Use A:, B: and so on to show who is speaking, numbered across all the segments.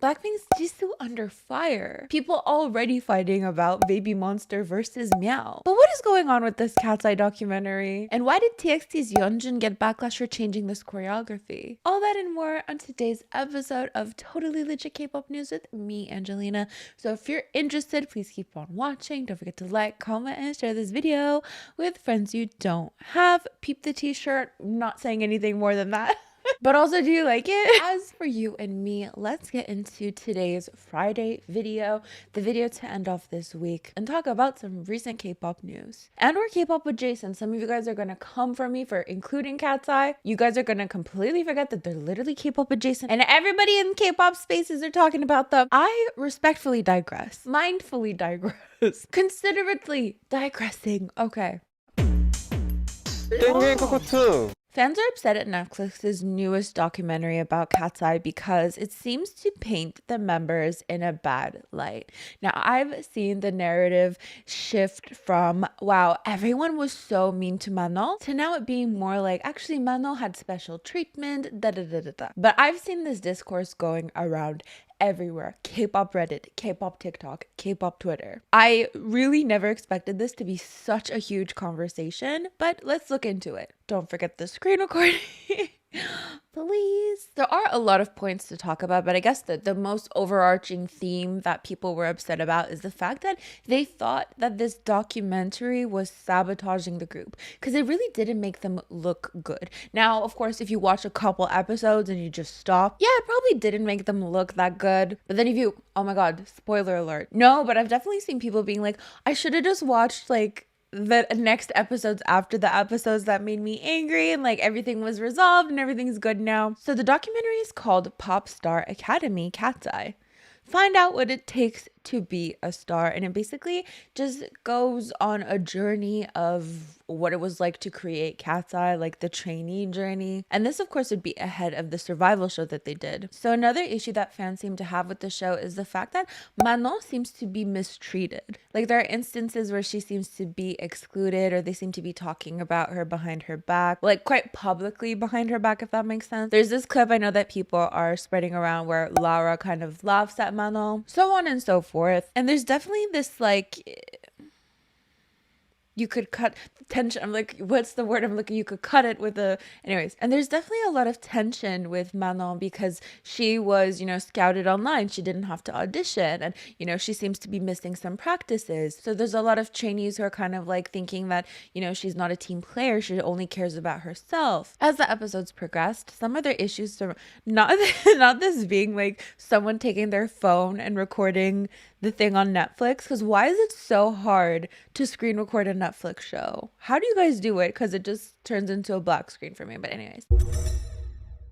A: Blackpink's Jisoo under fire? People already fighting about Babymonster versus Meow. But what is going on with this Katseye documentary? And why did TXT's Yeonjun get backlash for changing this choreography? All that and more on today's episode of Totally Legit K-pop News with me, Angelina. So if you're interested, please keep on watching. Don't forget to like, comment, and share this video with friends you don't have. Peep the t-shirt. I'm not saying anything more than that. But also, do you like it? As for you and me, let's get into today's Friday video, the video to end off this week, and talk about some recent K-pop news. And or K-pop adjacent. Some of you guys are going to come for me for including Katseye. You guys are going to completely forget that they're literally K-pop adjacent, and everybody in K-pop spaces are talking about them. I respectfully digress. Mindfully digress. Considerately digressing. Okay. Fans are upset at Netflix's newest documentary about Katseye because it seems to paint the members in a bad light. Now, I've seen the narrative shift from, wow, everyone was so mean to Manon, to now it being more like, actually, Manon had special treatment, da-da-da-da-da. But I've seen this discourse going around everywhere. K-pop Reddit, K-pop TikTok, K-pop Twitter. I really never expected this to be such a huge conversation, but let's look into it. Don't forget the screen recording. Please. There are a lot of points to talk about, but I guess the most overarching theme that people were upset about is the fact that they thought that this documentary was sabotaging the group because it really didn't make them look good. Now, of course, if you watch a couple episodes and you just stop, yeah, it probably didn't make them look that good. But then if you, oh my God, spoiler alert. No, but I've definitely seen people being like, I should have just watched like the next episodes after the episodes that made me angry, and like everything was resolved and everything's good now. So the documentary is called Pop Star Academy Katseye. Find out what it takes to be a star, and it basically just goes on a journey of what it was like to create Katseye, like the trainee journey. And this of course would be ahead of the survival show that they did. So another issue that fans seem to have with the show is the fact that Manon seems to be mistreated. Like there are instances where she seems to be excluded, or they seem to be talking about her behind her back, like quite publicly behind her back, if that makes sense. There's this clip I know that people are spreading around where Lara kind of laughs at Manon, so on and so forth. And there's definitely this like, you could cut tension. I'm like, what's the word I'm looking? You could cut it with a, anyways. And there's definitely a lot of tension with Manon because she was, scouted online. She didn't have to audition. And, she seems to be missing some practices. So there's a lot of trainees who are kind of like thinking that, she's not a team player. She only cares about herself. As the episodes progressed, some other issues, not this being like someone taking their phone and recording the thing on Netflix, because why is it so hard to screen record a Netflix show? How do you guys do it? Because it just turns into a black screen for me. But anyways,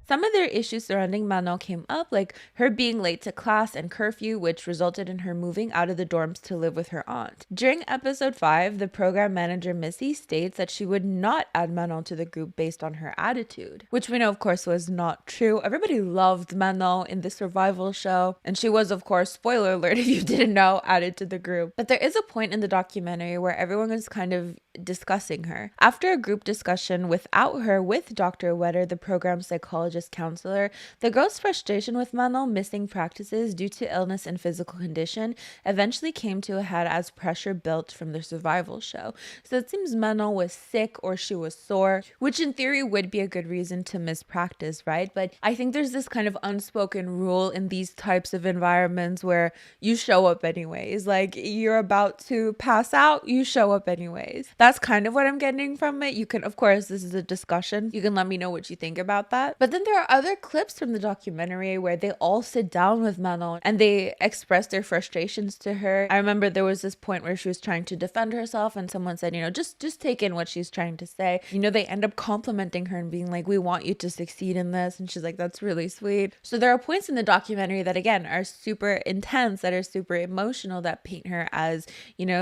A: some of their issues surrounding Manon came up, like her being late to class and curfew, which resulted in her moving out of the dorms to live with her aunt. During episode 5, the program manager Missy states that she would not add Manon to the group based on her attitude, which we know of course was not true. Everybody loved Manon in the survival show, and she was of course, spoiler alert if you didn't know, added to the group. But there is a point in the documentary where everyone is kind of discussing her. After a group discussion without her with Dr. Wetter, the program's psychologist counselor, the girl's frustration with Manon missing practices due to illness and physical condition eventually came to a head as pressure built from the survival show. So it seems Manon was sick or she was sore, which in theory would be a good reason to miss practice, right? But I think there's this kind of unspoken rule in these types of environments where you show up anyways. Like you're about to pass out, you show up anyways. That's kind of what I'm getting from it. You can, of course, this is a discussion. You can let me know what you think about that. But then there are other clips from the documentary where they all sit down with Manon and they express their frustrations to her. I remember there was this point where she was trying to defend herself and someone said, just take in what she's trying to say. They end up complimenting her and being like, we want you to succeed in this. And she's like, that's really sweet. So there are points in the documentary that again are super intense, that are super emotional, that paint her as,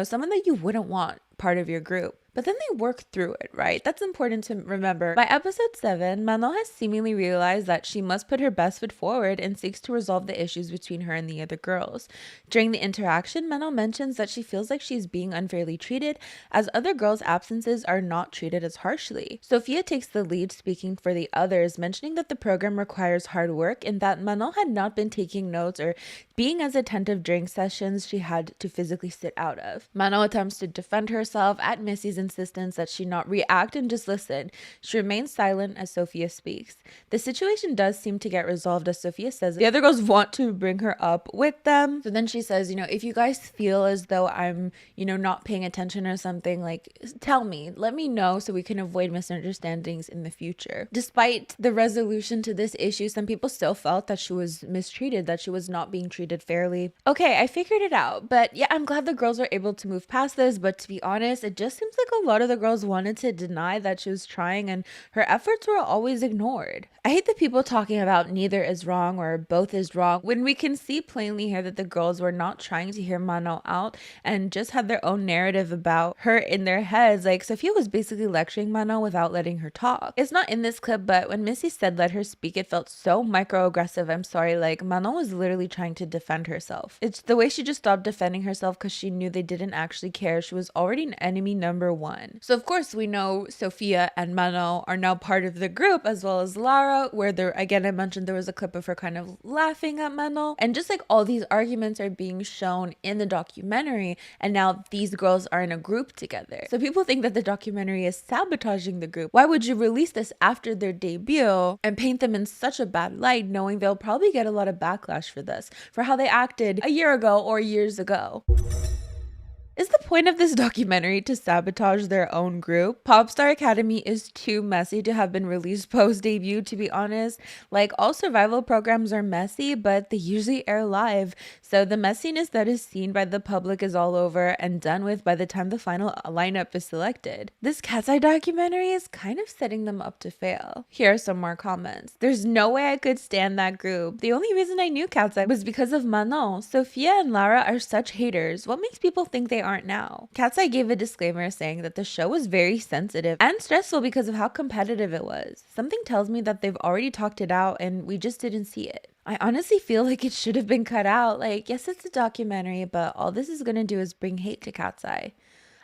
A: someone that you wouldn't want part of your group. But then they work through it, right? That's important to remember. By episode 7, Manon has seemingly realized that she must put her best foot forward and seeks to resolve the issues between her and the other girls. During the interaction, Manon mentions that she feels like she's being unfairly treated, as other girls' absences are not treated as harshly. Sophia takes the lead, speaking for the others, mentioning that the program requires hard work and that Manon had not been taking notes or being as attentive during sessions she had to physically sit out of. Manon attempts to defend herself at Missy's insistence that she not react and just listen. She remains silent as Sophia speaks. The situation does seem to get resolved as Sophia says the other girls want to bring her up with them. So then she says, if you guys feel as though I'm, not paying attention or something, like, tell me, let me know so we can avoid misunderstandings in the future. Despite the resolution to this issue, some people still felt that she was mistreated, that she was not being treated fairly. Okay, I figured it out, but yeah, I'm glad the girls were able to move past this, but to be honest, it just seems like a lot of the girls wanted to deny that she was trying and her efforts were always ignored. I hate the people talking about neither is wrong or both is wrong when we can see plainly here that the girls were not trying to hear Manon out and just had their own narrative about her in their heads. Like, Sophia was basically lecturing Manon without letting her talk. It's not in this clip, but when Missy said let her speak, it felt so microaggressive. I'm sorry, like Manon was literally trying to defend herself. It's the way she just stopped defending herself because she knew they didn't actually care. She was already an enemy number 1. So of course we know Sophia and Manon are now part of the group, as well as Lara, where again I mentioned there was a clip of her kind of laughing at Manon, and just like all these arguments are being shown in the documentary, and now these girls are in a group together. So people think that the documentary is sabotaging the group. Why would you release this after their debut and paint them in such a bad light, knowing they'll probably get a lot of backlash for this, for how they acted a year ago or years ago? Is the point of this documentary to sabotage their own group? Popstar Academy is too messy to have been released post-debut, to be honest. Like, all survival programs are messy, but they usually air live. So the messiness that is seen by the public is all over and done with by the time the final lineup is selected. This Katseye documentary is kind of setting them up to fail. Here are some more comments. There's no way I could stand that group. The only reason I knew Katseye was because of Manon. Sophia and Lara are such haters. What makes people think they aren't now? Katseye gave a disclaimer saying that the show was very sensitive and stressful because of how competitive it was. Something tells me that they've already talked it out and we just didn't see it. I honestly feel like it should have been cut out. Like, yes, it's a documentary, but all this is gonna do is bring hate to Katseye.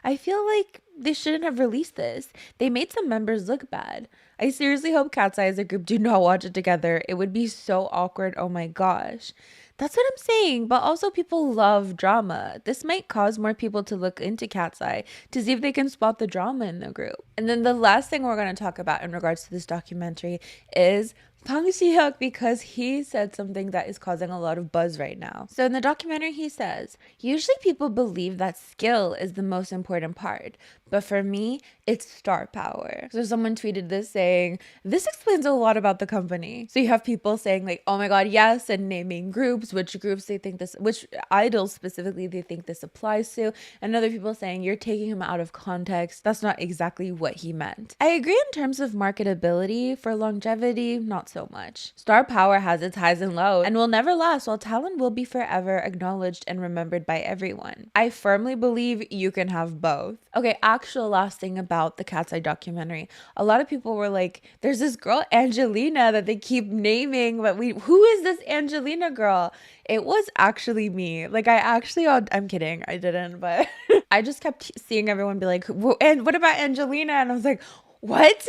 A: I feel like they shouldn't have released this. They made some members look bad. I seriously hope Katseye as a group do not watch it together. It would be so awkward. Oh my gosh. That's what I'm saying, but also people love drama. This might cause more people to look into Katseye to see if they can spot the drama in the group. And then the last thing we're going to talk about in regards to this documentary is Hyuk, because he said something that is causing a lot of buzz right now. So in the documentary, he says, usually people believe that skill is the most important part, but for me, it's star power. So someone tweeted this saying, this explains a lot about the company. So you have people saying like, oh my God, yes, and naming groups, which groups they think this, which idols specifically they think this applies to, and other people saying you're taking him out of context. That's not exactly what he meant. I agree in terms of marketability. For longevity, not so much. Star power has its highs and lows and will never last, while talent will be forever acknowledged and remembered by everyone. I firmly believe you can have both. Okay, actual last thing about the Katseye documentary. A lot of people were like, there's this girl Angelina that they keep naming, but who is this Angelina girl? It was actually me. Like, I'm kidding, I didn't, but I just kept seeing everyone be like, and what about Angelina? And I was like, what?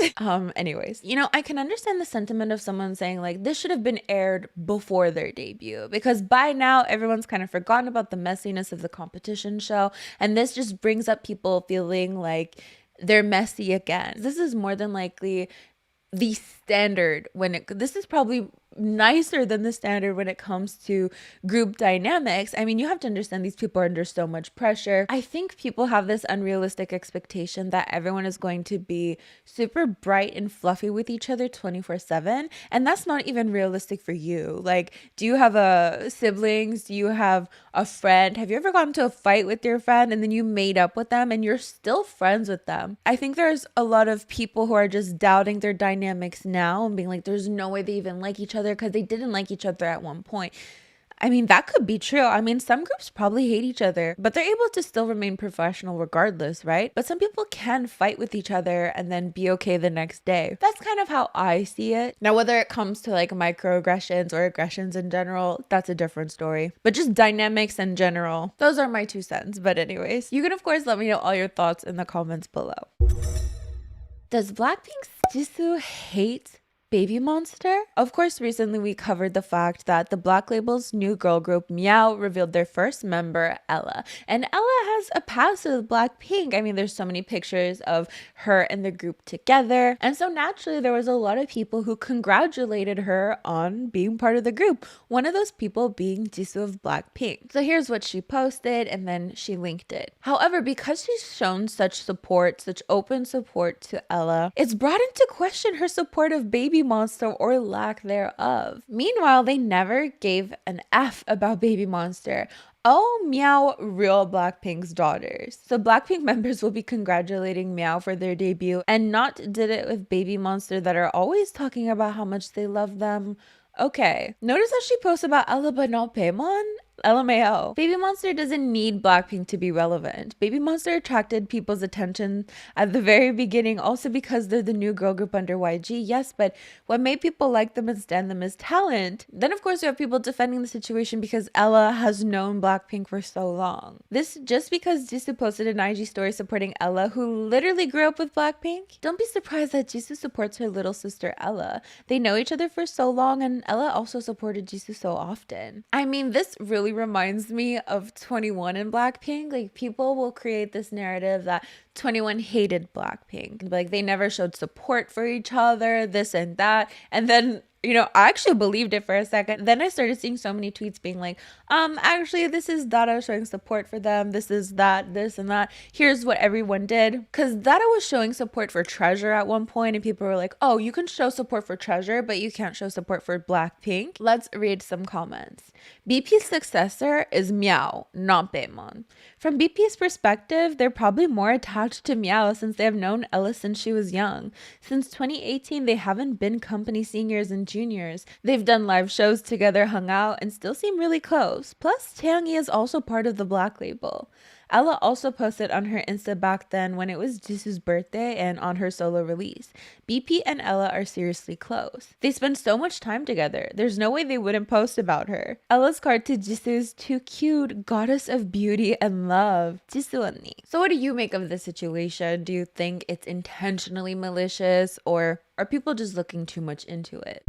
A: Anyways, I can understand the sentiment of someone saying like this should have been aired before their debut, because by now everyone's kind of forgotten about the messiness of the competition show, and this just brings up people feeling like they're messy again. This is more than likely the standard this is probably nicer than the standard when it comes to group dynamics. I mean, you have to understand these people are under so much pressure. I think people have this unrealistic expectation that everyone is going to be super bright and fluffy with each other 24/7, and that's not even realistic for you. Like, do you have siblings? Do you have a friend? Have you ever gotten into a fight with your friend and then you made up with them and you're still friends with them? I think there's a lot of people who are just doubting their dynamics now and being like, there's no way they even like each other because they didn't like each other at one point. I mean, that could be true. I mean, some groups probably hate each other, but they're able to still remain professional regardless, right? But some people can fight with each other and then be okay the next day. That's kind of how I see it. Now, whether it comes to like microaggressions or aggressions in general, that's a different story. But just dynamics in general, those are my 2 cents. But anyways, you can of course let me know all your thoughts in the comments below. Does Blackpink's Jisoo hate Babymonster? Of course, recently we covered the fact that the Black label's new girl group MEOVV revealed their first member, Ella. And Ella has a past with Blackpink. I mean, there's so many pictures of her and the group together. And so naturally, there was a lot of people who congratulated her on being part of the group. One of those people being Jisoo of Blackpink. So here's what she posted, and then she linked it. However, because she's shown such support, such open support to Ella, it's brought into question her support of Babymonster or lack thereof. Meanwhile, they never gave an F about Babymonster. Oh, MEOVV, real Blackpink's daughters. So Blackpink members will be congratulating MEOVV for their debut and not did it with Babymonster that are always talking about how much they love them. Okay. Notice how she posts about Ella but not Baemon? LMAO. Babymonster doesn't need Blackpink to be relevant. Babymonster attracted people's attention at the very beginning also because they're the new girl group under YG, yes, but what made people like them and stand them is talent. Then of course you have people defending the situation because Ella has known Blackpink for so long. This just because Jisoo posted an IG story supporting Ella, who literally grew up with Blackpink. Don't be surprised that Jisoo supports her little sister Ella. They know each other for so long and Ella also supported Jisoo so often. I mean, this really reminds me of 21 and Blackpink. Like, people will create this narrative that 21 hated Blackpink. Like, they never showed support for each other, this and that. And then, you know, I actually believed it for a second. Then I started seeing so many tweets being like, actually, this is Dada showing support for them. This is that, this and that. Here's what everyone did. Because Dada was showing support for Treasure at one point, and people were like, oh, you can show support for Treasure, but you can't show support for Blackpink. Let's read some comments. BP's successor is MEOVV, not Baemon. From BP's perspective, they're probably more attached to MEOVV since they have known Ella since she was young. Since 2018, they haven't been company seniors and juniors. They've done live shows together, hung out, and still seem really close. Plus, Taehyung is also part of the Black label. Ella also posted on her Insta back then when it was Jisoo's birthday and on her solo release. BP and Ella are seriously close. They spend so much time together. There's no way they wouldn't post about her. Ella's card to Jisoo's too cute, goddess of beauty and love, Jisoo 언니. So what do you make of this situation? Do you think it's intentionally malicious or are people just looking too much into it?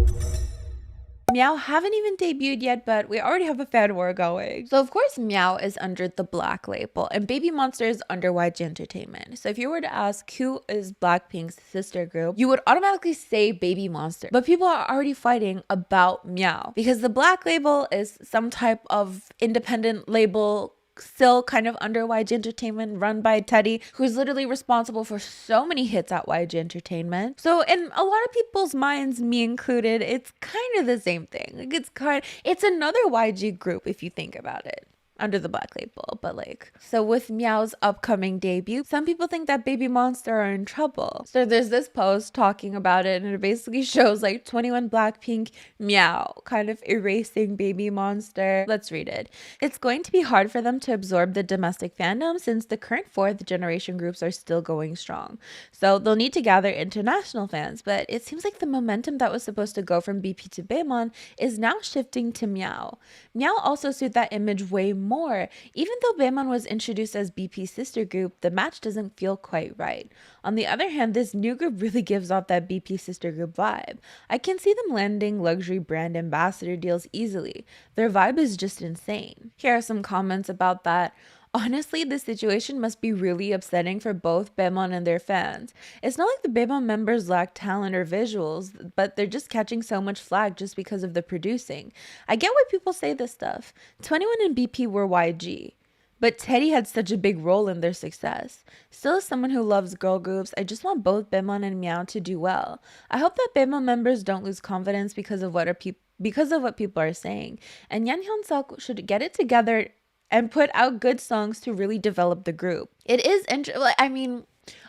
A: MEOVV haven't even debuted yet, but we already have a fan war going. So of course MEOVV is under the Black label and Babymonster is under YG Entertainment. So if you were to ask who is Blackpink's sister group, you would automatically say Babymonster. But people are already fighting about MEOVV because the Black label is some type of independent label still kind of under YG Entertainment, run by Teddy, who's literally responsible for so many hits at YG Entertainment. So in a lot of people's minds, me included, it's kind of the same thing. Like, it's another YG group if you think about it, under the Black label. But like, so with MEOVV's upcoming debut, some people think that Babymonster are in trouble. So there's this post talking about it, and it basically shows like 21 Blackpink, MEOVV kind of erasing Babymonster. Let's read it. It's going to be hard for them to absorb the domestic fandom since the current fourth generation groups are still going strong. So they'll need to gather international fans, but it seems like the momentum that was supposed to go from BP to Baemon is now shifting to MEOVV. MEOVV also suit that image way more. Even though Baemon was introduced as BP's sister group, the match doesn't feel quite right. On the other hand, this new group really gives off that BP sister group vibe. I can see them landing luxury brand ambassador deals easily. Their vibe is just insane. Here are some comments about that. Honestly, this situation must be really upsetting for both Baemon and their fans. It's not like the Baemon members lack talent or visuals, but they're just catching so much flack just because of the producing. I get why people say this stuff. 21 and BP were YG, but Teddy had such a big role in their success. Still, as someone who loves girl groups, I just want both Baemon and MEOVV to do well. I hope that Baemon members don't lose confidence because of what people are saying. And Yan Hyun-suk should get it together and put out good songs to really develop the group. It is interesting. I mean,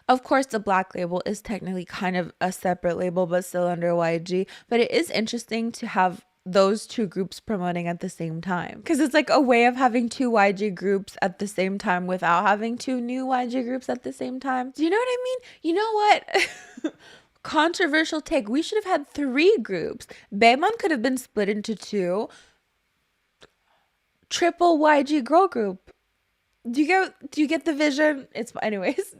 A: of course, the Black label is technically kind of a separate label, but still under YG. But it is interesting to have those two groups promoting at the same time, because it's like a way of having two YG groups at the same time without having two new YG groups at the same time. Do you know what I mean? You know what? Controversial take. We should have had 3 groups. Baemon could have been split into 2. Triple YG girl group. Do you get the vision? It's anyways.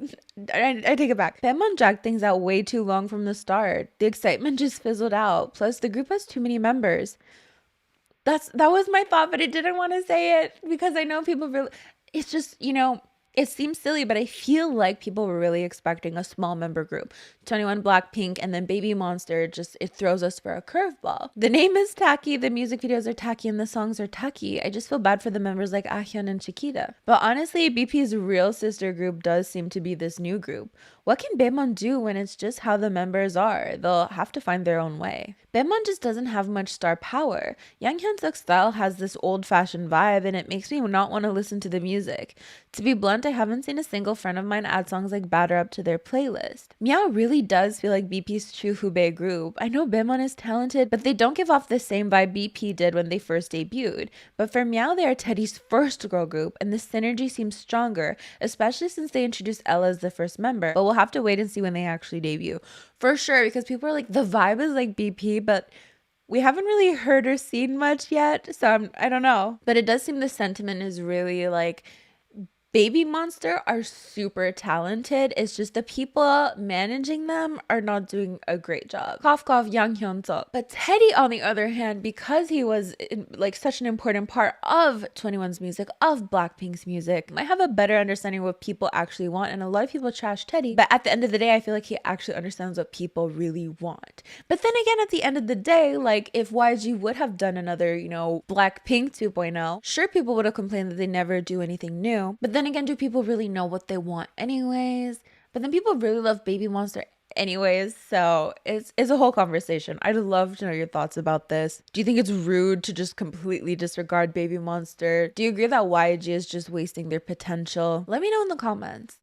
A: I take it back. Baemon dragged things out way too long from the start. The excitement just fizzled out. Plus, the group has too many members. That was my thought, but I didn't want to say it because I know people really. It's just, it seems silly, but I feel like people were really expecting a small member group. 21 Blackpink and then Babymonster, it throws us for a curveball. The name is tacky, the music videos are tacky, and the songs are tacky. I just feel bad for the members like Ahyun and Chiquita. But honestly, BP's real sister group does seem to be this new group. What can Baemon do when it's just how the members are? They'll have to find their own way. Baemon just doesn't have much star power. Yang Hyun-suk's style has this old-fashioned vibe, and it makes me not want to listen to the music. To be blunt, I haven't seen a single friend of mine add songs like Batter Up to their playlist. Meow really does feel like BP's true Hubei group. I know Baemon is talented, but they don't give off the same vibe BP did when they first debuted. But for Meow, they are Teddy's first girl group, and the synergy seems stronger, especially since they introduced Ella as the first member. But we'll have to wait and see when they actually debut. For sure, because people are like, the vibe is like BP, but we haven't really heard or seen much yet, so I don't know. But it does seem the sentiment is really like, Babymonster are super talented. It's just the people managing them are not doing a great job. Cough, cough, Yang Hyun-suk. But Teddy, on the other hand, because he was like such an important part of 21's music, of Blackpink's music, might have a better understanding of what people actually want. And a lot of people trash Teddy. But at the end of the day, I feel like he actually understands what people really want. But then again, at the end of the day, like if YG would have done another, Blackpink 2.0, sure, people would have complained that they never do anything new. But then again, do people really know what they want anyways? But then people really love Babymonster anyways, so it's a whole conversation. I'd love to know your thoughts about this. Do you think it's rude to just completely disregard Babymonster? Do you agree that YG is just wasting their potential? Let me know in the comments.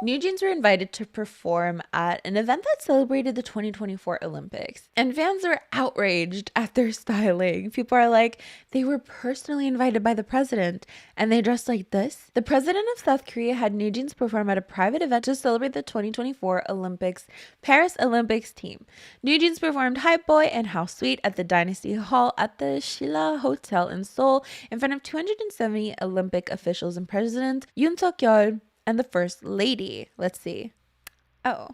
A: NewJeans were invited to perform at an event that celebrated the 2024 Olympics, and fans were outraged at their styling. People are like, they were personally invited by the president, and they dressed like this. The president of South Korea had NewJeans perform at a private event to celebrate the 2024 Olympics Paris Olympics team. NewJeans performed Hype Boy and How Sweet at the Dynasty Hall at the Shilla Hotel in Seoul in front of 270 Olympic officials and President Yoon Suk-yeol and the First Lady. Let's see. Oh.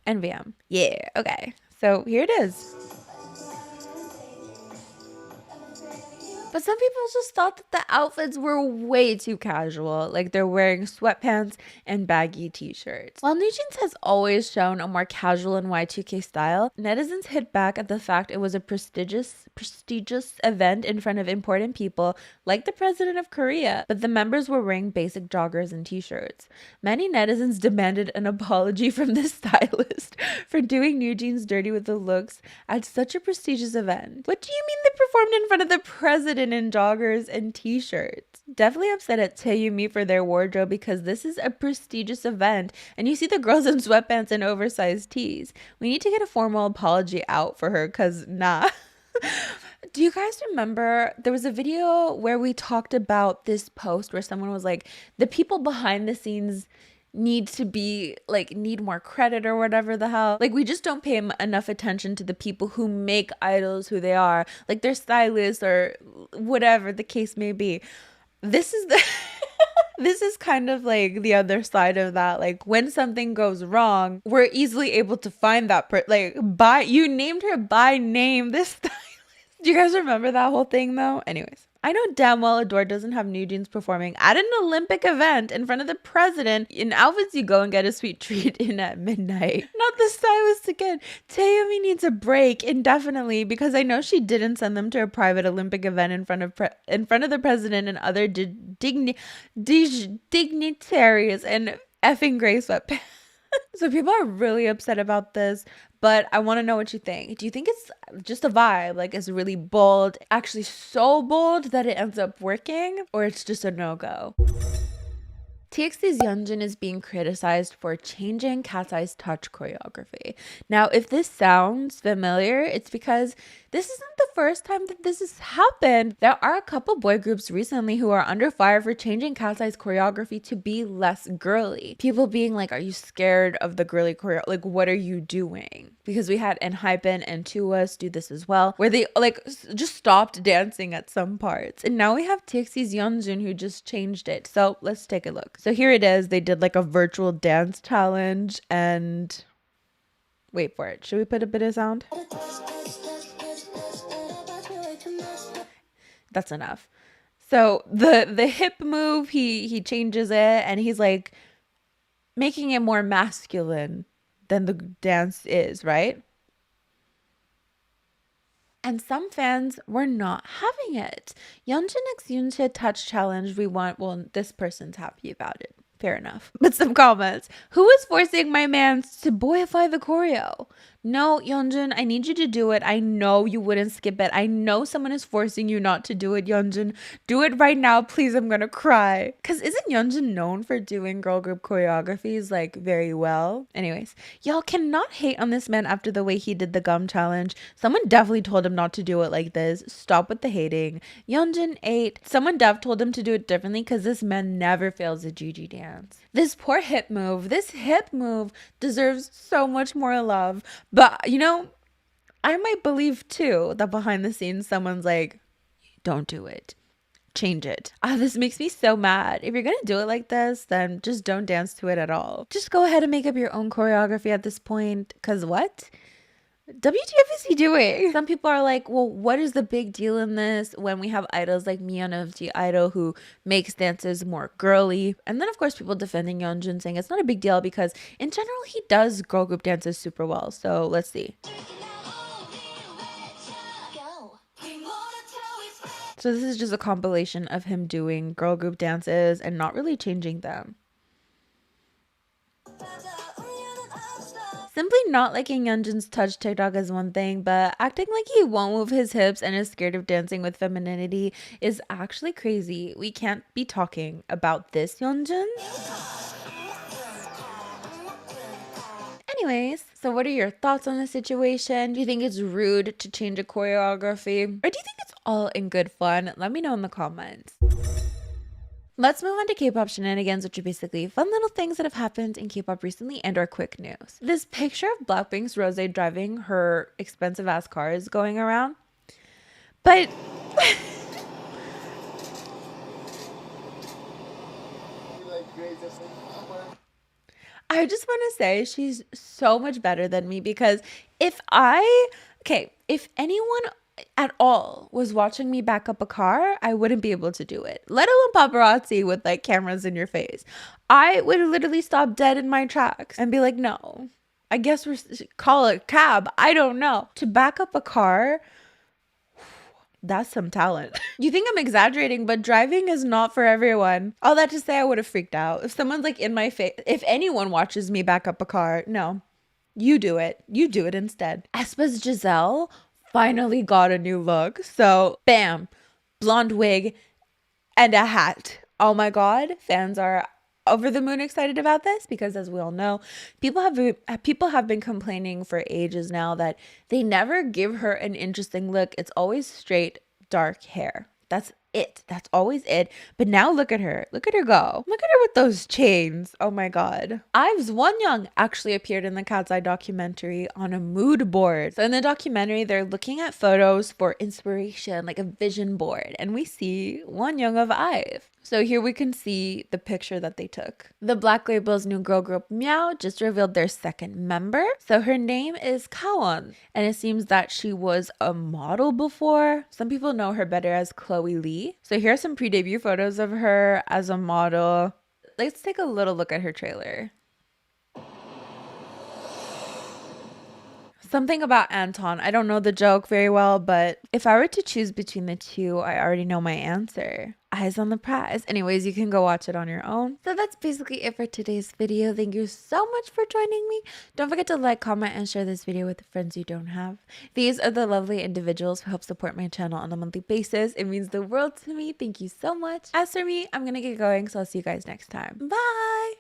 A: And Bam. Yeah, okay. So here it is. But some people just thought that the outfits were way too casual. Like they're wearing sweatpants and baggy t-shirts. While NewJeans has always shown a more casual and Y2K style, netizens hit back at the fact it was a prestigious event in front of important people like the president of Korea, but the members were wearing basic joggers and t-shirts. Many netizens demanded an apology from the stylist for doing NewJeans dirty with the looks at such a prestigious event. What do you mean they performed in front of the president in joggers and t-shirts? Definitely upset at Taeyumi for their wardrobe because this is a prestigious event and you see the girls in sweatpants and oversized tees. We need to get a formal apology out for her because nah. Do you guys remember there was a video where we talked about this post where someone was like, the people behind the scenes need more credit or whatever the hell. Like we just don't pay enough attention to the people who make idols who they are, like their stylists or whatever the case may be. This is the this is kind of like the other side of that. Like when something goes wrong, we're easily able to find that you named her by name, this stylist. Do you guys remember that whole thing though? Anyways, I know damn well Adore doesn't have NewJeans performing at an Olympic event in front of the president in outfits you go and get a sweet treat in at midnight. Not the stylist again. Taeyumi needs a break indefinitely because I know she didn't send them to a private Olympic event in front of the president and other dignitaries and effing gray sweatpants. So people are really upset about this, but I want to know what you think. Do you think it's just a vibe? Like it's really bold, actually so bold that it ends up working, or it's just a no-go? TXT's Yeonjun is being criticized for changing Katseye's touch choreography. Now, if this sounds familiar, it's because this isn't the first time that this has happened. There are a couple boy groups recently who are under fire for changing Katseye's choreography to be less girly. People being like, are you scared of the girly choreo? Like, what are you doing? Because we had NHYPEN and TOUS do this as well, where they like just stopped dancing at some parts. And now we have TXT's Yeonjun who just changed it. So let's take a look. So here it is. They did like a virtual dance challenge and wait for it. Should we put a bit of sound? That's enough. So the hip move, he changes it and he's like making it more masculine than the dance is, right? And some fans were not having it. Yeonjun X Yoonche touch challenge we want. Well, this person's happy about it. Fair enough. But some comments. Who is forcing my mans to boyify the choreo? No, Yeonjun, I need you to do it. I know you wouldn't skip it. I know someone is forcing you not to do it, Yeonjun. Do it right now, please. I'm gonna cry. Cause isn't Yeonjun known for doing girl group choreographies like very well? Anyways, y'all cannot hate on this man after the way he did the gum challenge. Someone definitely told him not to do it like this. Stop with the hating. Yeonjun ate. Someone told him to do it differently because this man never fails a GG dance. This poor hip move deserves so much more love. But, you know, I might believe too that behind the scenes someone's like, don't do it. Change it. This makes me so mad. If you're gonna do it like this, then just don't dance to it at all. Just go ahead and make up your own choreography at this point. Cause what? WTF is he doing? Some people are like, well, what is the big deal in this when we have idols like MEOVV idol who makes dances more girly? And then of course people defending Yeonjun saying it's not a big deal because in general he does girl group dances super well. So let's see. So this is just a compilation of him doing girl group dances and not really changing them. Simply not liking Yeonjun's touch TikTok is one thing, but acting like he won't move his hips and is scared of dancing with femininity is actually crazy. We can't be talking about this, Yeonjun. Anyways, so what are your thoughts on the situation? Do you think it's rude to change a choreography? Or do you think it's all in good fun? Let me know in the comments. Let's move on to K-pop shenanigans, which are basically fun little things that have happened in K-pop recently and are quick news. This picture of BLACKPINK's Rose driving her expensive ass car is going around. But I just want to say she's so much better than me because if anyone at all was watching me back up a car, I wouldn't be able to do it, let alone paparazzi with like cameras in your face. I would literally stop dead in my tracks and be like, no, I guess call a cab. I don't know. To back up a car, that's some talent. You think I'm exaggerating, but driving is not for everyone. All that to say, I would have freaked out. If someone's like in my face, if anyone watches me back up a car, no, you do it. You do it instead. aespa's Giselle finally got a new look. So bam, blonde wig and a hat. Oh my God, fans are over the moon excited about this because as we all know, people have been complaining for ages now that they never give her an interesting look. It's always straight dark hair. That's it. That's always it. But now look at her. Look at her go. Look at her with those chains. Oh my God. IVE's Wonyoung actually appeared in the Katseye documentary on a mood board. So in the documentary, they're looking at photos for inspiration, like a vision board. And we see Wonyoung of IVE. So here we can see the picture that they took. The Black Label's new girl group Meow just revealed their second member. So her name is Kawan, and it seems that she was a model before. Some people know her better as Chloe Lee. So here are some pre-debut photos of her as a model. Let's take a little look at her trailer. Something about Anton. I don't know the joke very well, but if I were to choose between the two, I already know my answer. Eyes on the prize. Anyways, you can go watch it on your own. So that's basically it for today's video. Thank you so much for joining me. Don't forget to like, comment, and share this video with the friends you don't have. These are the lovely individuals who help support my channel on a monthly basis. It means the world to me. Thank you so much. As for me, I'm gonna get going, so I'll see you guys next time. Bye!